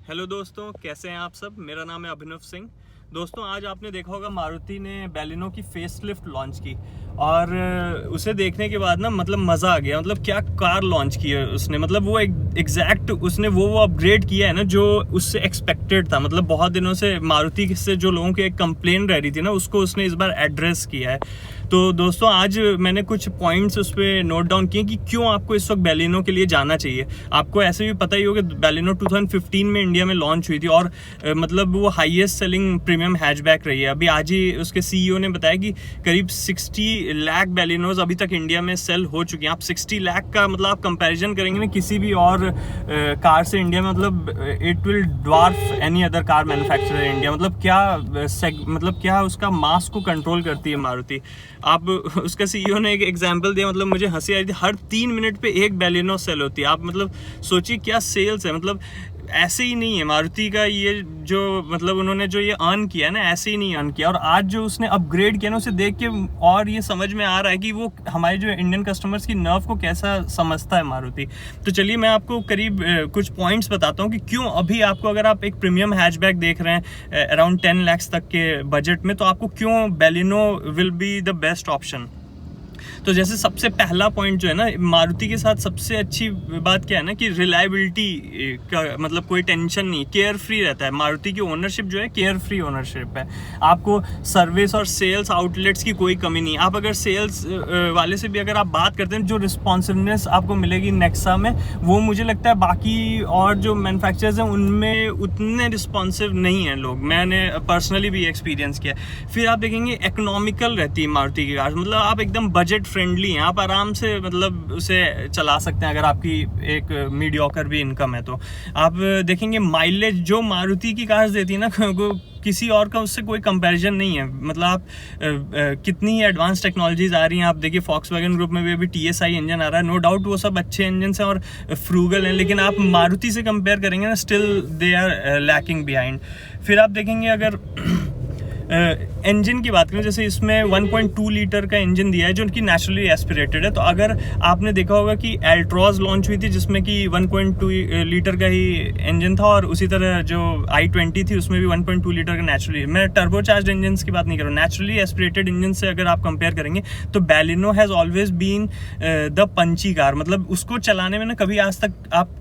Hello दोस्तों, कैसे हैं आप सब। मेरा नाम है अभिनव सिंह। दोस्तों, आज आपने देखा होगा मारुति ने बैलिनो की फेसलिफ्ट लॉन्च की और उसे देखने के बाद ना मतलब मज़ा आ गया। मतलब क्या कार लॉन्च की है उसने। मतलब वो एग्जैक्ट उसने वो अपग्रेड किया है ना जो उससे एक्सपेक्टेड था। मतलब बहुत दिनों से मारुति से जो लोगों की एक कंप्लेन रह रही थी ना, उसको उसने इस बार एड्रेस किया है। तो दोस्तों, आज मैंने कुछ पॉइंट्स उस पर नोट डाउन किए कि क्यों आपको इस वक्त बैलिनो के लिए जाना चाहिए। आपको ऐसे भी पता ही होगा बैलिनो 2015 में इंडिया में लॉन्च हुई थी और मतलब वो हाईएस्ट सेलिंग प्रीमियम हैचबैक रही है। अभी आज ही उसके सीईओ ने बताया कि करीब 60 लाख बैलिनोज अभी तक इंडिया में सेल हो चुकी हैं। आप 60 लाख का मतलब आप कंपैरिजन करेंगे ना किसी भी और कार से इंडिया में, मतलब it will dwarf any other car manufacturer in India. मतलब क्या उसका मास को कंट्रोल करती है मारुति। आप उसका सीईओ ने एक एग्जांपल दिया, मतलब मुझे हंसी आई थी। हर 3 मिनट पे एक बैलिनो सेल होती है। आप मतलब सोचिए क्या सेल्स है। मतलब ऐसे ही नहीं है मारुति का ये जो मतलब उन्होंने जो ये अर्न किया ना, ऐसे ही नहीं अर्न किया। और आज जो उसने अपग्रेड किया ना, उसे देख के और ये समझ में आ रहा है कि वो हमारे जो इंडियन कस्टमर्स की नर्व को कैसा समझता है मारुति। तो चलिए मैं आपको करीब कुछ पॉइंट्स बताता हूँ कि क्यों अभी आपको, अगर आप एक प्रीमियम हैचबैक देख रहे हैं अराउंड 10 लाख तक के बजट में, तो आपको क्यों Baleno will be the best option. तो जैसे सबसे पहला पॉइंट जो है ना, मारुति के साथ सबसे अच्छी बात क्या है ना कि रिलायबिलिटी का मतलब कोई टेंशन नहीं, केयर फ्री रहता है। मारुति की ओनरशिप जो है केयर फ्री ओनरशिप है। आपको सर्विस और सेल्स आउटलेट्स की कोई कमी नहीं। आप अगर सेल्स वाले से भी अगर आप बात करते हैं, जो रिस्पॉन्सिवनेस आपको मिलेगी नेक्सा में, वो मुझे लगता है बाकी और जो मैन्युफैक्चरर्स हैं उनमें उतने रिस्पॉन्सिव नहीं हैं लोग। मैंने पर्सनली भी एक्सपीरियंस किया। फिर आप देखेंगे इकोनॉमिकल रहती है मारुति की कार। मतलब आप एकदम बजट फ्रेंडली हैं, आप आराम से मतलब उसे चला सकते हैं अगर आपकी एक मीडियोकर भी इनकम है। तो आप देखेंगे माइलेज जो मारुति की कार्स देती है ना, किसी और का उससे कोई कंपैरिजन नहीं है। मतलब आप कितनी ही एडवांस टेक्नोलॉजीज आ रही हैं। आप देखिए फॉक्सवैगन ग्रुप में भी अभी TSI इंजन आ रहा है। नो डाउट वो सब अच्छे इंजन हैं और फ्रूगल हैं, लेकिन आप मारुति से कंपेयर करेंगे ना, still they are lacking behind. फिर आप देखेंगे अगर इंजन की बात करें, जैसे इसमें 1.2 लीटर का इंजन दिया है जो उनकी नेचुरली एस्पिरेटेड है। तो अगर आपने देखा होगा कि एल्ट्रॉज लॉन्च हुई थी जिसमें कि 1.2 लीटर का ही इंजन था, और उसी तरह जो i20 थी उसमें भी 1.2 लीटर का नेचुरली, मैं टर्बोचार्ज्ड इंजन की बात नहीं कर रहा हूँ, नेचुरली एस्पिरेटेड इंजन से अगर आप कंपेयर करेंगे तो Baleno has always been the punchy car. मतलब उसको चलाने में ना कभी आज तक आप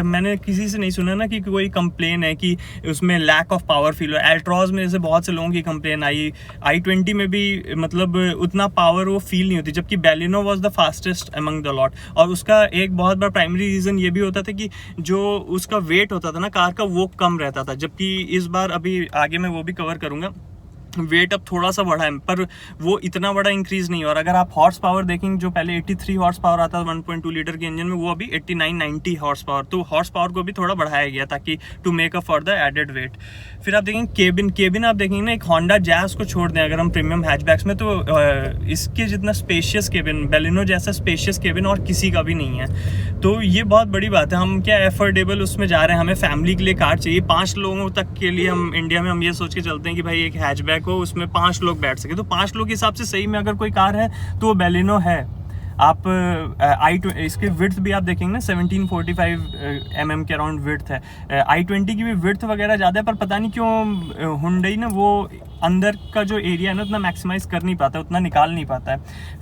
मैंने किसी से नहीं सुना ना कि कोई कंप्लेन है कि उसमें लैक ऑफ पावर फील हो। एल्ट्रॉज में जैसे बहुत से लोगों की कंप्लेन आई, i20 में भी मतलब उतना पावर वो फील नहीं होती, जबकि Baleno was the fastest among the lot. और उसका एक बहुत बड़ा प्राइमरी रीजन ये भी होता था कि जो उसका वेट होता था ना कार का, वो कम रहता था। जबकि इस बार अभी आगे मैं वो भी कवर करूंगा, वेट अब थोड़ा सा बढ़ा है पर वो इतना बड़ा इंक्रीज नहीं। और अगर आप हॉर्स पावर देखेंगे, जो पहले 83 हॉर्स पावर आता था 1.2 लीटर के इंजन में, वो अभी 89-90 हॉर्स पावर। तो हॉर्स पावर को भी थोड़ा बढ़ाया गया ताकि to make up for the added weight. फिर आप देखेंगे केबिन आप देखेंगे ना, एक होंडा जैज को छोड़ दें अगर हम प्रीमियम हैचबैक्स में, तो इसके जितना स्पेशियस केबिन, बैलिनो जैसा स्पेशियस केबिन और किसी का भी नहीं है। तो ये बहुत बड़ी बात है। हम क्या एफोर्डेबल उसमें जा रहे हैं, हमें फैमिली के लिए कार चाहिए 5 लोगों तक के लिए। हम इंडिया में हम ये सोच के चलते हैं कि भाई एक हैचबैक हो उसमें 5 लोग बैठ सके। तो 5 लोग के हिसाब से सही में अगर कोई कार है तो वो बैलिनो है। आप इसके विड्थ भी आप देखेंगे ना, 1745 mm के अराउंड विड्थ है। i20 की भी विड्थ वगैरह ज़्यादा है, पर पता नहीं क्यों हुंडई ना वो अंदर का जो एरिया है ना उतना मैक्सिमाइज कर नहीं पाता, उतना निकाल नहीं पाता है।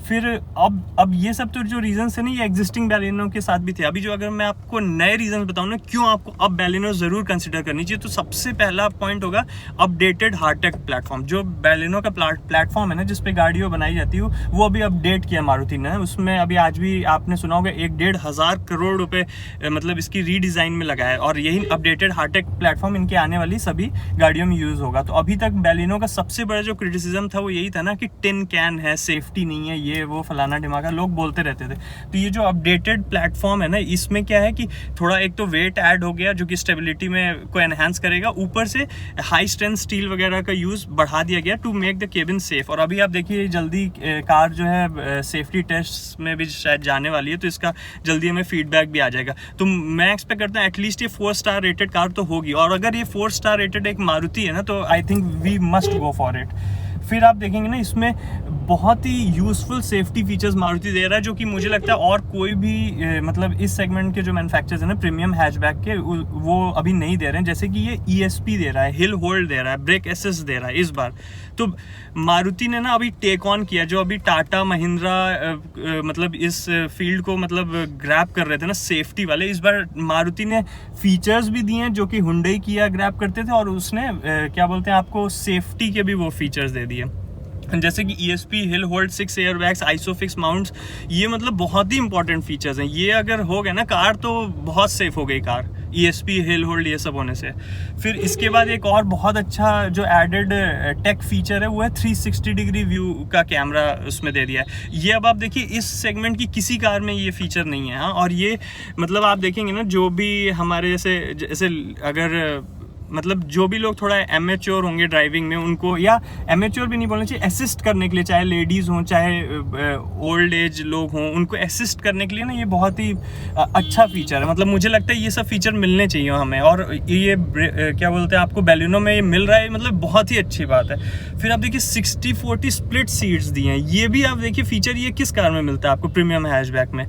फिर अब ये सब तो जो रीजन है ना, ये एग्जिस्टिंग बैलिनो के साथ भी थे। अभी जो अगर मैं आपको नए रीजन बताऊँ ना क्यों आपको अब बैलिनो ज़रूर कंसिडर करनी चाहिए, तो सबसे पहला पॉइंट होगा अपडेटेड हार्टेक प्लेटफॉर्म। जो बैलिनो का प्लेटफॉर्म है ना जिसपे गाड़ियों बनाई जाती है, वो अभी अपडेट किया मारुति ने। उसमें अभी आज भी आपने सुना होगा 1-1.5 करोड़ रुपए मतलब इसकी रीडिज़ाइन में लगा है, और यही अपडेटेड हार्टेक प्लेटफॉर्म इनके आने वाली सभी गाड़ियों में यूज़ होगा। तो अभी तक बैलिनो का सबसे बड़ा जो क्रिटिसिज्म था वो यही था ना कि टिन कैन है, सेफ्टी नहीं है, ये वो फलाना ढिमाका लोग बोलते रहते थे। तो ये जो अपडेटेड प्लेटफॉर्म है ना, इसमें क्या है कि थोड़ा एक तो वेट ऐड हो गया जो कि स्टेबिलिटी में को एनहांस करेगा, ऊपर से हाई स्ट्रेंथ स्टील वगैरह का यूज़ बढ़ा दिया गया to make the cabin safe. और अभी आप देखिए जल्दी कार जो है सेफ्टी टेस्ट में भी शायद जाने वाली है, तो इसका जल्दी हमें फीडबैक भी आ जाएगा। तो मैं एक्सपेक्ट करता हूँ एटलीस्ट ये 4 स्टार रेटेड कार तो होगी, और अगर ये 4 स्टार रेटेड एक मारुति है ना, तो I think we must go for it. फिर आप देखेंगे ना इसमें बहुत ही यूजफुल सेफ्टी फीचर्स मारुति दे रहा है, जो कि मुझे लगता है और कोई भी मतलब इस सेगमेंट के जो मैन्युफैक्चरर्स हैं ना प्रीमियम हैचबैक के, वो अभी नहीं दे रहे हैं। जैसे कि ये ESP दे रहा है, हिल होल्ड दे रहा है, ब्रेक असिस्ट दे रहा है इस बार। तो मारुति ने ना अभी टेक ऑन किया, जो अभी टाटा महिंद्रा मतलब इस फील्ड को मतलब ग्रैब कर रहे थे ना सेफ्टी वाले, इस बार मारुति ने फीचर्स भी दिए हैं जो कि हुंडई किया ग्रैब करते थे, और उसने क्या बोलते हैं आपको सेफ्टी के भी वो फीचर्स दे दिए, जैसे कि ESP, hill hold, 6 airbags, ISOFIX mounts. ये मतलब बहुत ही इंपॉर्टेंट फीचर्स हैं। ये अगर हो गए ना कार तो बहुत सेफ हो गई कार, ESP, हिल होल्ड ये सब होने से। फिर इसके बाद एक और बहुत अच्छा जो एडेड टेक फीचर है वो है 360 डिग्री व्यू का कैमरा उसमें दे दिया है। ये अब आप देखिए इस सेगमेंट की किसी कार में ये फीचर नहीं है। हाँ, और ये मतलब आप देखेंगे ना जो भी हमारे जैसे अगर मतलब जो भी लोग थोड़ा एमेच्योर होंगे ड्राइविंग में, उनको, या एमेच्योर भी नहीं बोलना चाहिए, असिस्ट करने के लिए, चाहे लेडीज़ हों चाहे ओल्ड एज लोग हों, उनको असिस्ट करने के लिए ना ये बहुत ही अच्छा फीचर है। मतलब मुझे लगता है ये सब फीचर मिलने चाहिए हमें, और ये क्या बोलते हैं आपको बैलिनो में ये मिल रहा है, मतलब बहुत ही अच्छी बात है। फिर आप देखिए 60-40 स्प्लिट सीट्स दिए हैं। ये भी आप देखिए फीचर ये किस कार में मिलता है आपको प्रीमियम हैचबैक में,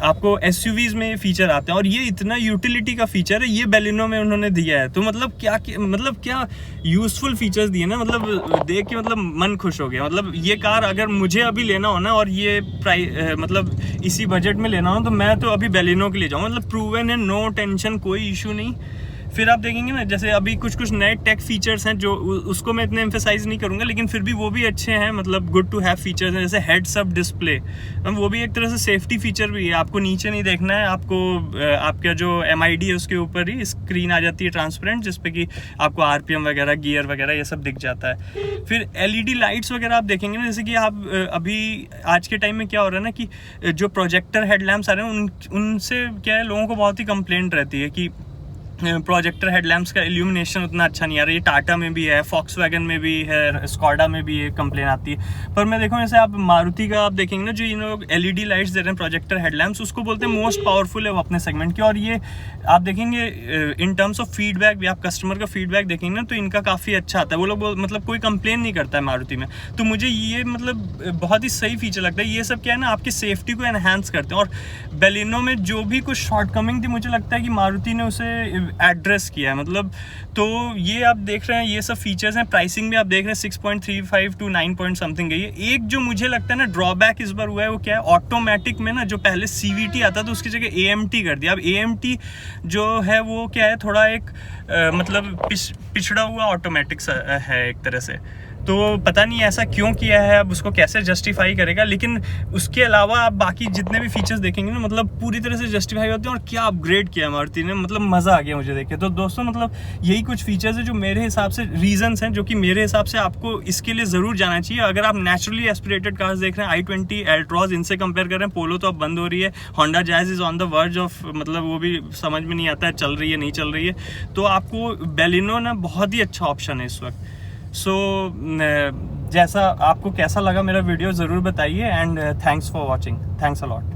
आपको SUVs में ये फीचर आते हैं, और ये इतना यूटिलिटी का फीचर है, ये बैलिनो में उन्होंने दिया है। तो मतलब क्या यूजफुल फीचर्स दिए ना, मतलब देख के मतलब मन खुश हो गया। मतलब ये कार अगर मुझे अभी लेना हो ना, और ये मतलब इसी बजट में लेना हो, तो मैं तो अभी बैलिनो के लिए जाऊँगा। मतलब प्रूवन है, नो टेंशन, कोई इशू नहीं। फिर आप देखेंगे ना जैसे अभी कुछ नए टेक फीचर्स हैं जो उसको मैं इतने एम्फेसाइज नहीं करूँगा, लेकिन फिर भी वो भी अच्छे हैं, मतलब गुड टू हैव फीचर्स हैं। जैसे हेड्स अप डिस्प्ले, वो भी एक तरह से सेफ्टी फीचर भी है। आपको नीचे नहीं देखना है, आपको आपका जो MID है उसके ऊपर ही स्क्रीन आ जाती है ट्रांसपेरेंट, जिसपे कि आपको RPM वगैरह, गियर वगैरह ये सब दिख जाता है। फिर LED लाइट्स वगैरह आप देखेंगे ना, जैसे कि आप अभी आज के टाइम में क्या हो रहा है ना कि जो प्रोजेक्टर हेडलैम्प्स आ रहे हैं उनसे क्या है, लोगों को बहुत ही कंप्लेंट रहती है कि प्रोजेक्टर हेडलैम्प्स का इल्यूमिनेशन उतना अच्छा नहीं आ रहा है। ये टाटा में भी है, फॉक्सवैगन में भी है, स्कॉडा में भी ये कंप्लेन आती है। पर मैं देखूँ जैसे आप मारुति का आप देखेंगे ना, जो इन लोग LED लाइट्स दे रहे हैं प्रोजेक्टर हेडलैम्प्स, उसको बोलते हैं मोस्ट पावरफुल है वो अपने सेगमेंट के। और ये आप देखेंगे इन टर्म्स ऑफ फीडबैक भी, आप कस्टमर का फीडबैक देखेंगे ना तो इनका काफ़ी अच्छा आता है। वो लोग मतलब कोई कंप्लेन नहीं करता है मारुति में। तो मुझे ये मतलब बहुत ही सही फीचर लगता है। ये सब क्या है ना, आपकी सेफ्टी को एनहांस करते हैं। और बैलिनो में जो भी कुछ शॉर्टकमिंग थी, मुझे लगता है कि मारुति ने उसे एड्रेस किया है। मतलब तो ये आप देख रहे हैं, ये सब फीचर्स हैं। प्राइसिंग भी आप देख रहे हैं 6.35 to 9 point something गई है। एक जो मुझे लगता है ना ड्रॉबैक इस बार हुआ है वो क्या है, ऑटोमेटिक में ना जो पहले CVT आता था उसकी जगह AMT कर दिया। अब AMT जो है वो क्या है, थोड़ा एक मतलब पिछड़ा हुआ ऑटोमेटिक है एक तरह से। तो पता नहीं ऐसा क्यों किया है, अब उसको कैसे जस्टिफाई करेगा। लेकिन उसके अलावा आप बाकी जितने भी फीचर्स देखेंगे ना, मतलब पूरी तरह से जस्टिफाई होते हैं। और क्या अपग्रेड किया मारुति ने, मतलब मज़ा आ गया मुझे देख के। तो दोस्तों मतलब यही कुछ फीचर्स है जो मेरे हिसाब से रीजंस हैं, जो कि मेरे हिसाब से आपको इसके लिए ज़रूर जाना चाहिए। अगर आप नेचुरली एस्पिरेटेड कार्स देख रहे हैं, i20 एल्ट्रॉज, इनसे कंपेयर कर रहे हैं, पोलो तो अब बंद हो रही है, Honda jazz is on the verge of, मतलब वो भी समझ में नहीं आता है चल रही है नहीं चल रही है। तो आपको बैलिनो ना बहुत ही अच्छा ऑप्शन है इस वक्त। सो जैसा आपको कैसा लगा मेरा वीडियो ज़रूर बताइए, and thanks for watching. Thanks a lot.